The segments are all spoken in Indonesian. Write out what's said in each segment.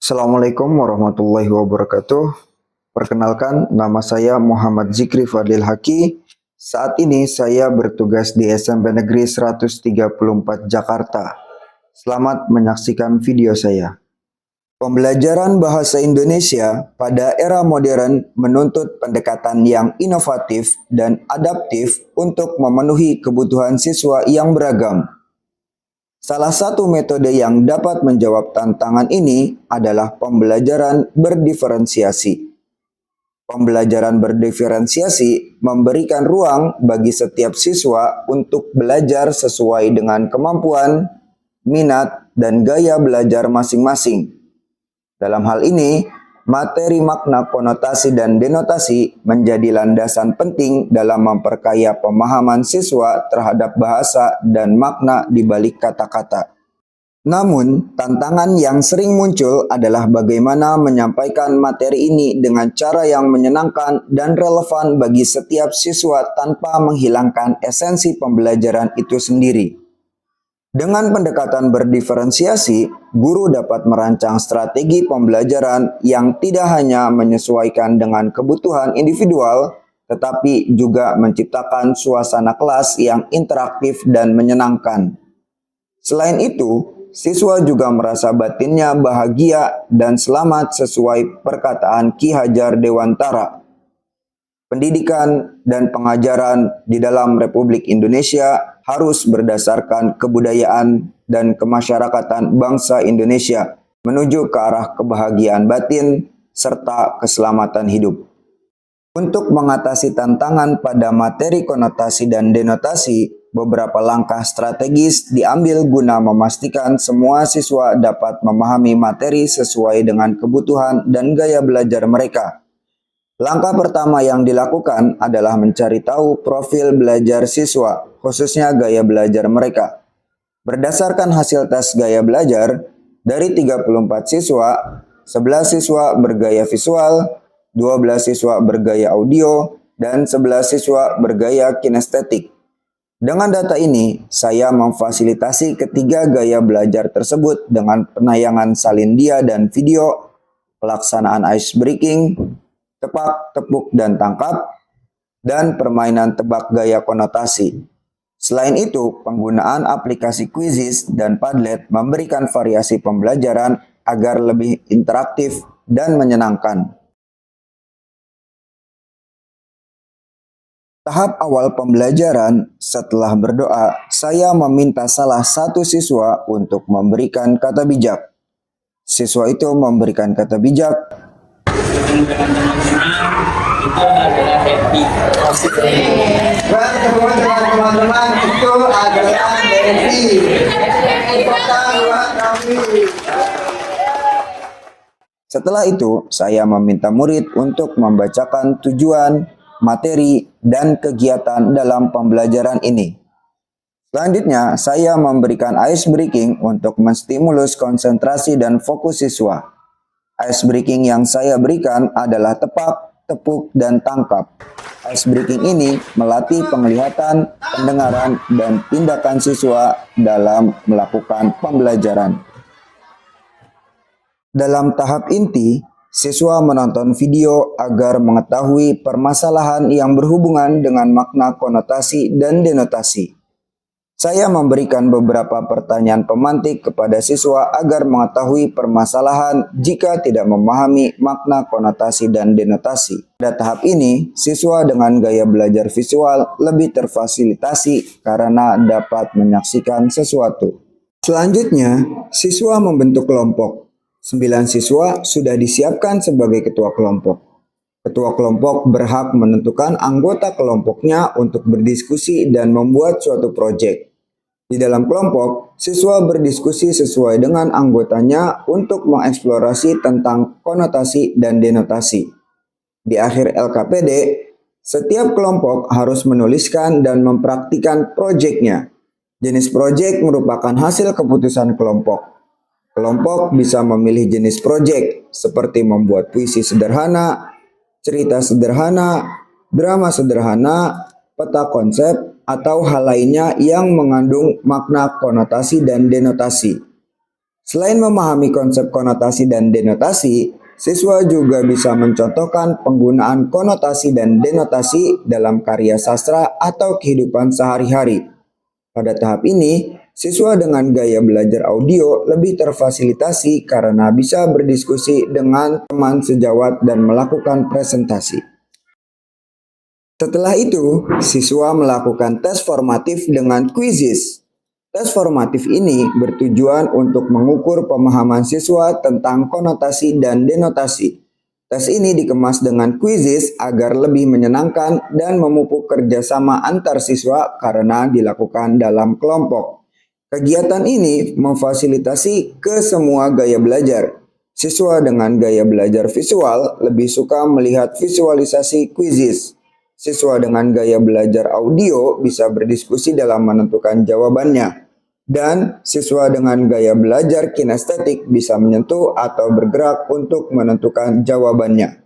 Assalamualaikum warahmatullahi wabarakatuh. Perkenalkan, nama saya Muhammad Zikri Fadil Haki. Saat ini saya bertugas di SMP Negeri 134 Jakarta. Selamat menyaksikan video saya. Pembelajaran bahasa Indonesia pada era modern menuntut pendekatan yang inovatif dan adaptif untuk memenuhi kebutuhan siswa yang beragam. Salah satu metode yang dapat menjawab tantangan ini adalah pembelajaran berdiferensiasi. Pembelajaran berdiferensiasi memberikan ruang bagi setiap siswa untuk belajar sesuai dengan kemampuan, minat, dan gaya belajar masing-masing. Dalam hal ini, materi makna konotasi dan denotasi menjadi landasan penting dalam memperkaya pemahaman siswa terhadap bahasa dan makna di balik kata-kata. Namun, tantangan yang sering muncul adalah bagaimana menyampaikan materi ini dengan cara yang menyenangkan dan relevan bagi setiap siswa tanpa menghilangkan esensi pembelajaran itu sendiri. Dengan pendekatan berdiferensiasi, guru dapat merancang strategi pembelajaran yang tidak hanya menyesuaikan dengan kebutuhan individual, tetapi juga menciptakan suasana kelas yang interaktif dan menyenangkan. Selain itu, siswa juga merasa batinnya bahagia dan selamat sesuai perkataan Ki Hajar Dewantara. Pendidikan dan pengajaran di dalam Republik Indonesia harus berdasarkan kebudayaan dan kemasyarakatan bangsa Indonesia menuju ke arah kebahagiaan batin serta keselamatan hidup. Untuk mengatasi tantangan pada materi konotasi dan denotasi, beberapa langkah strategis diambil guna memastikan semua siswa dapat memahami materi sesuai dengan kebutuhan dan gaya belajar mereka. Langkah pertama yang dilakukan adalah mencari tahu profil belajar siswa, khususnya gaya belajar mereka. Berdasarkan hasil tes gaya belajar, dari 34 siswa, 11 siswa bergaya visual, 12 siswa bergaya audio, dan 11 siswa bergaya kinestetik. Dengan data ini, saya memfasilitasi ketiga gaya belajar tersebut dengan penayangan salindia dan video, pelaksanaan ice breaking, tebak, tepuk, dan tangkap, dan permainan tebak gaya konotasi. Selain itu, penggunaan aplikasi Quizizz dan Padlet memberikan variasi pembelajaran agar lebih interaktif dan menyenangkan. Tahap awal pembelajaran, setelah berdoa, saya meminta salah satu siswa untuk memberikan kata bijak. Siswa itu memberikan kata bijak. Dengan teman-teman itu adalah happy. Bertemu dengan teman-teman itu adalah happy. Setelah itu, saya meminta murid untuk membacakan tujuan, materi, dan kegiatan dalam pembelajaran ini. Selanjutnya, saya memberikan ice breaking untuk menstimulus konsentrasi dan fokus siswa. Ice breaking yang saya berikan adalah tepak, tepuk, dan tangkap. Ice breaking ini melatih penglihatan, pendengaran, dan tindakan siswa dalam melakukan pembelajaran. Dalam tahap inti, siswa menonton video agar mengetahui permasalahan yang berhubungan dengan makna konotasi dan denotasi. Saya memberikan beberapa pertanyaan pemantik kepada siswa agar mengetahui permasalahan jika tidak memahami makna konotasi dan denotasi. Pada tahap ini, siswa dengan gaya belajar visual lebih terfasilitasi karena dapat menyaksikan sesuatu. Selanjutnya, siswa membentuk kelompok. 9 siswa sudah disiapkan sebagai ketua kelompok. Ketua kelompok berhak menentukan anggota kelompoknya untuk berdiskusi dan membuat suatu proyek. Di dalam kelompok, siswa berdiskusi sesuai dengan anggotanya untuk mengeksplorasi tentang konotasi dan denotasi. Di akhir LKPD, setiap kelompok harus menuliskan dan mempraktikkan proyeknya. Jenis proyek merupakan hasil keputusan kelompok. Kelompok bisa memilih jenis proyek seperti membuat puisi sederhana, cerita sederhana, drama sederhana, peta konsep, atau hal lainnya yang mengandung makna konotasi dan denotasi. Selain memahami konsep konotasi dan denotasi, siswa juga bisa mencontohkan penggunaan konotasi dan denotasi dalam karya sastra atau kehidupan sehari-hari. Pada tahap ini, siswa dengan gaya belajar audio lebih terfasilitasi karena bisa berdiskusi dengan teman sejawat dan melakukan presentasi. Setelah itu, siswa melakukan tes formatif dengan quizzes. Tes formatif ini bertujuan untuk mengukur pemahaman siswa tentang konotasi dan denotasi. Tes ini dikemas dengan quizzes agar lebih menyenangkan dan memupuk kerjasama antar siswa karena dilakukan dalam kelompok. Kegiatan ini memfasilitasi ke semua gaya belajar. Siswa dengan gaya belajar visual lebih suka melihat visualisasi quizzes. Siswa dengan gaya belajar audio bisa berdiskusi dalam menentukan jawabannya. Dan siswa dengan gaya belajar kinestetik bisa menyentuh atau bergerak untuk menentukan jawabannya.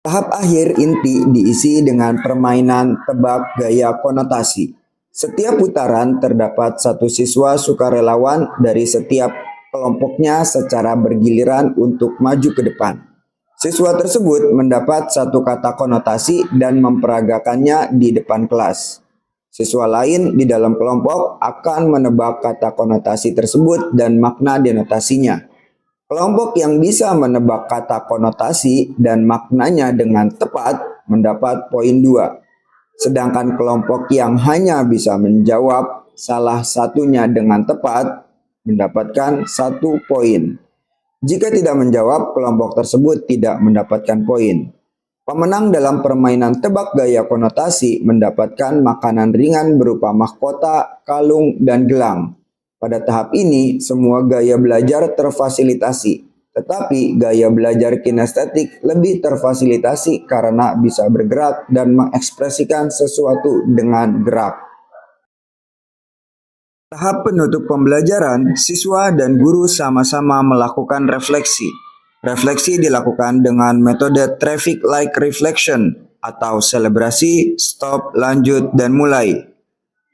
Tahap akhir inti diisi dengan permainan tebak gaya konotasi. Setiap putaran terdapat satu siswa sukarelawan dari setiap kelompoknya secara bergiliran untuk maju ke depan. Siswa tersebut mendapat satu kata konotasi dan memperagakannya di depan kelas. Siswa lain di dalam kelompok akan menebak kata konotasi tersebut dan makna denotasinya. Kelompok yang bisa menebak kata konotasi dan maknanya dengan tepat mendapat poin 2. Sedangkan kelompok yang hanya bisa menjawab salah satunya dengan tepat mendapatkan 1 poin. Jika tidak menjawab, kelompok tersebut tidak mendapatkan poin. Pemenang dalam permainan tebak gaya konotasi mendapatkan makanan ringan berupa mahkota, kalung, dan gelang. Pada tahap ini, semua gaya belajar terfasilitasi, tetapi gaya belajar kinestetik lebih terfasilitasi karena bisa bergerak dan mengekspresikan sesuatu dengan gerak. Tahap penutup pembelajaran, siswa dan guru sama-sama melakukan refleksi. Refleksi dilakukan dengan metode traffic light reflection atau selebrasi, stop, lanjut, dan mulai.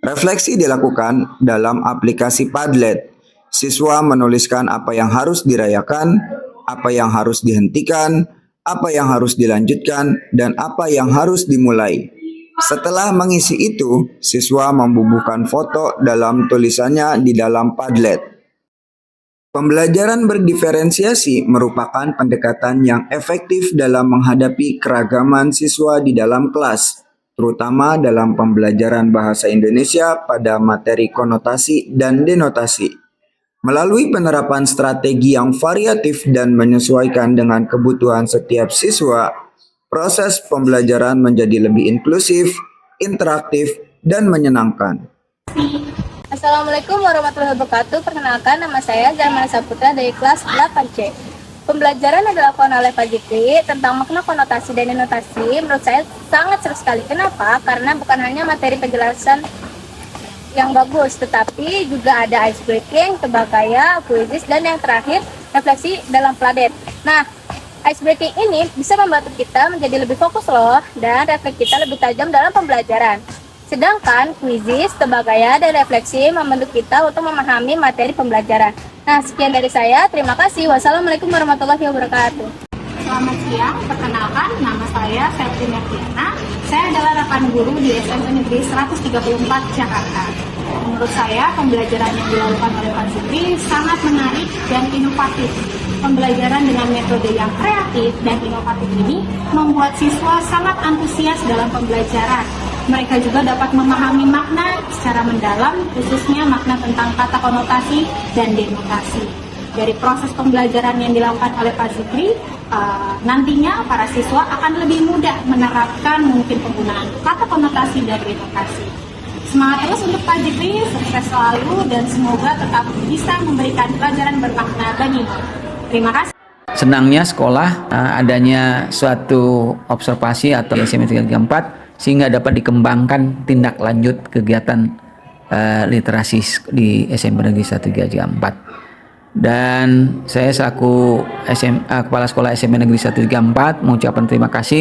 Refleksi dilakukan dalam aplikasi Padlet. Siswa menuliskan apa yang harus dirayakan, apa yang harus dihentikan, apa yang harus dilanjutkan, dan apa yang harus dimulai. Setelah mengisi itu, siswa membubuhkan foto dalam tulisannya di dalam Padlet. Pembelajaran berdiferensiasi merupakan pendekatan yang efektif dalam menghadapi keragaman siswa di dalam kelas, terutama dalam pembelajaran bahasa Indonesia pada materi konotasi dan denotasi. Melalui penerapan strategi yang variatif dan menyesuaikan dengan kebutuhan setiap siswa, proses pembelajaran menjadi lebih inklusif, interaktif, dan menyenangkan. Assalamualaikum warahmatullahi wabarakatuh. Perkenalkan, nama saya Zarmana Saputra dari kelas 8C. Pembelajaran yang dilakukan oleh Pak Jikri tentang makna konotasi dan denotasi menurut saya sangat seru sekali. Kenapa? Karena bukan hanya materi penjelasan yang bagus, tetapi juga ada ice breaking, tebak gaya, quizzes, dan yang terakhir refleksi dalam Padlet. Nah, ice breaking ini bisa membantu kita menjadi lebih fokus loh, dan refleks kita lebih tajam dalam pembelajaran. Sedangkan quizzes, tebak gaya, dan refleksi membantu kita untuk memahami materi pembelajaran. Nah, sekian dari saya. Terima kasih. Wassalamualaikum warahmatullahi wabarakatuh. Selamat siang, perkenalkan nama saya Septi Mertiana. Saya adalah rekan guru di SMP Negeri 134 Jakarta. Menurut saya, pembelajaran yang dilakukan oleh Pak Jikri sangat menarik dan inovatif. Pembelajaran dengan metode yang kreatif dan inovatif ini membuat siswa sangat antusias dalam pembelajaran. Mereka juga dapat memahami makna secara mendalam, khususnya makna tentang kata konotasi dan denotasi. Dari proses pembelajaran yang dilakukan oleh Pak Jikri, nantinya para siswa akan lebih mudah menerapkan mungkin penggunaan kata konotasi dan denotasi. Semangat terus untuk Pak Jikri, sukses selalu, dan semoga tetap bisa memberikan pelajaran bermakna bagimu. Terima kasih. Senangnya sekolah adanya suatu observasi atau SMP 34 sehingga dapat dikembangkan tindak lanjut kegiatan literasi di SMP Negeri 134. Dan saya selaku Kepala Sekolah SMP Negeri 134 mengucapkan terima kasih